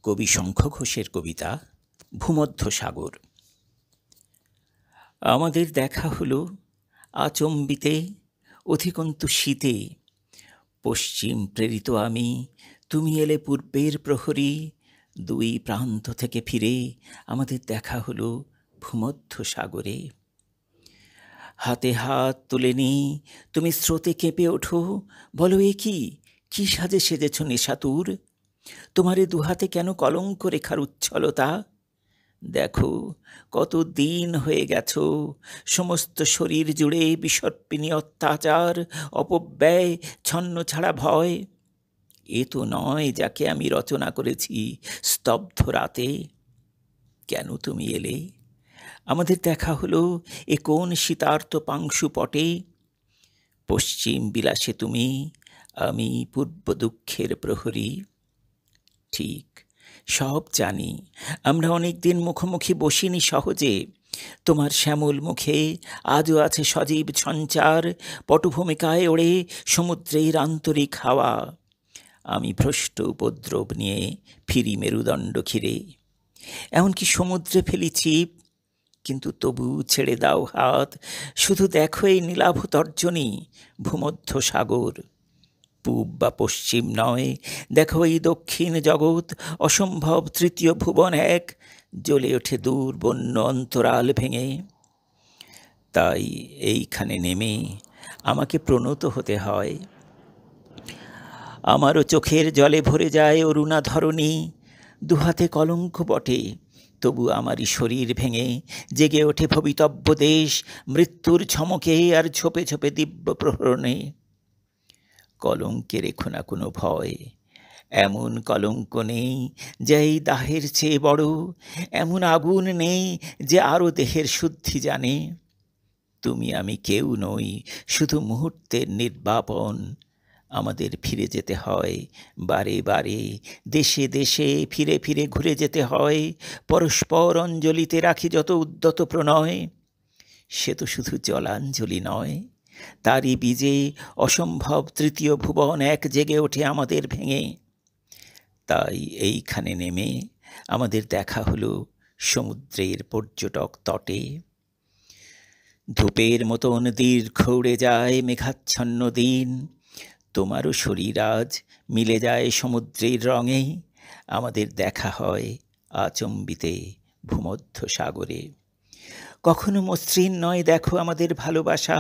কবি শঙ্খ ঘোষের কবিতা ভূমধ্য সাগর। আমাদের দেখা হলো আচম্বিতে অধিকন্তু শীতে, পশ্চিম প্রেরিত আমি, তুমি এলে পূর্বের প্রহরী। দুই প্রান্ত থেকে ফিরে আমাদের দেখা হলো ভূমধ্য সাগরে। হাতে হাত তুলে নি তুমি স্রোতে কেঁপে ওঠো, বলো এ কি, কি সাজে সেজেছ নেশাতুর, তোমারে দুহাতে কেন কলঙ্ক রেখার উচ্ছলতা। দেখো কত দিন হয়ে গেছ, সমস্ত শরীর জুড়ে বিসর্পিনী অত্যাচার, অপব্যয়, ছন্ন ছাড়া ভয়। এ তো নয় যাকে আমি রচনা করেছি স্তব্ধ রাতে। কেন তুমি এলে? আমাদের দেখা হলো এ কোন শীতার্ত পাংশু পটে। পশ্চিম বিলাসে তুমি, আমি পূর্ব দুঃখের প্রহরী। ঠিক, সব জানি, আমরা অনেকদিন মুখোমুখি বসিনি সহজে। তোমার শ্যামল মুখে আজও আছে সজীব সঞ্চার, পটভূমিকায় ওড়ে সমুদ্রের আন্তরিক হাওয়া। আমি ভ্রষ্ট উপদ্রব নিয়ে ফিরি মেরুদণ্ড ঘিরে, এমনকি সমুদ্রে ফেলি ছিপ, কিন্তু তবু ছেড়ে দাও হাত। শুধু দেখো এই নীলাভ তর্জনী, ভূমধ্য সাগর। পূব বা পশ্চিম নয়, দেখো এই দক্ষিণ জগৎ, অসম্ভব তৃতীয় ভুবন এক, জ্বলে ওঠে দূর বন্য অন্তরাল ভেঙে। তাই এইখানে নেমে আমাকে প্রণত হতে হয়। আমারও চোখের জলে ভরে যায় অরুণা ধরণী, দুহাতে কলঙ্ক বটে, তবু আমারই শরীর ভেঙে জেগে ওঠে ভবিতব্য দেশ, মৃত্যুর ছমকে আর ঝোপে ঝোপে দিব্য প্রহরণে। কলঙ্কে রেখো না কোনো ভয়, এমন কলঙ্ক নেই যে এই দাহের চেয়ে বড়, এমন আগুন নেই যে আরো দেহের শুদ্ধি জানে। তুমি আমি কেউ নই, শুধু মুহূর্তের নির্বাপন। আমাদের ফিরে যেতে হয় বারে বারে, দেশে দেশে ফিরে ফিরে ঘুরে যেতে হয়। পরস্পর অঞ্জলিতে রাখি যত উদ্যত প্রণয়, সে তো শুধু জলাঞ্জলি নয়, তারই বীজে অসম্ভব তৃতীয় ভুবন এক জেগে ওঠে আমাদের ভেঙে। তাই এইখানে নেমে আমাদের দেখা হলো সমুদ্রের পর্যটক তটে। ধূপের মতন দীর্ঘ উড়ে যায় মেঘাচ্ছন্ন দিন, তোমারও শরীর আজ মিলে যায় সমুদ্রের রঙে। আমাদের দেখা হয় আচম্বিতে ভূমধ্য সাগরে। কখনো মসৃণ নয় দেখো আমাদের ভালোবাসা,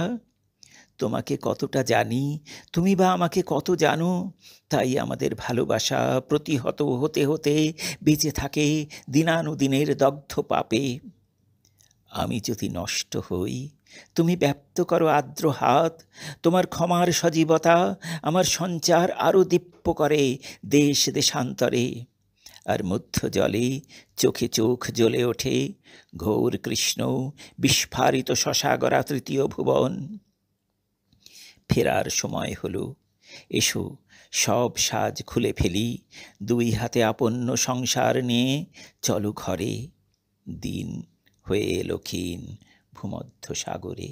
তোমাকে কতটা জানি, তুমি বা আমাকে কত জানো। তাই আমাদের ভালোবাসা প্রতিহত হতে হতে বেঁচে থাকে দিনানুদিনের দগ্ধ পাপে। আমি যদি নষ্ট হই, তুমি ব্যপ্ত করো আর্দ্র হাত, তোমার ক্ষমার সজীবতা আমার সঞ্চার আরো দীপ্য করে দেশ দেশান্তরে। আর মধ্য জলে চোখে চোখ জ্বলে ওঠে ঘোর কৃষ্ণ বিস্ফারিত শশাগরা তৃতীয় ভুবন। ফেরার সময় হলো, এসো সব সাজ খুলে ফেলি, দুই হাতে আপন্ন সংসার নিয়ে চলো ঘরে। দিন হয়ে এলো ক্ষীণ ভূমধ্য সাগরে।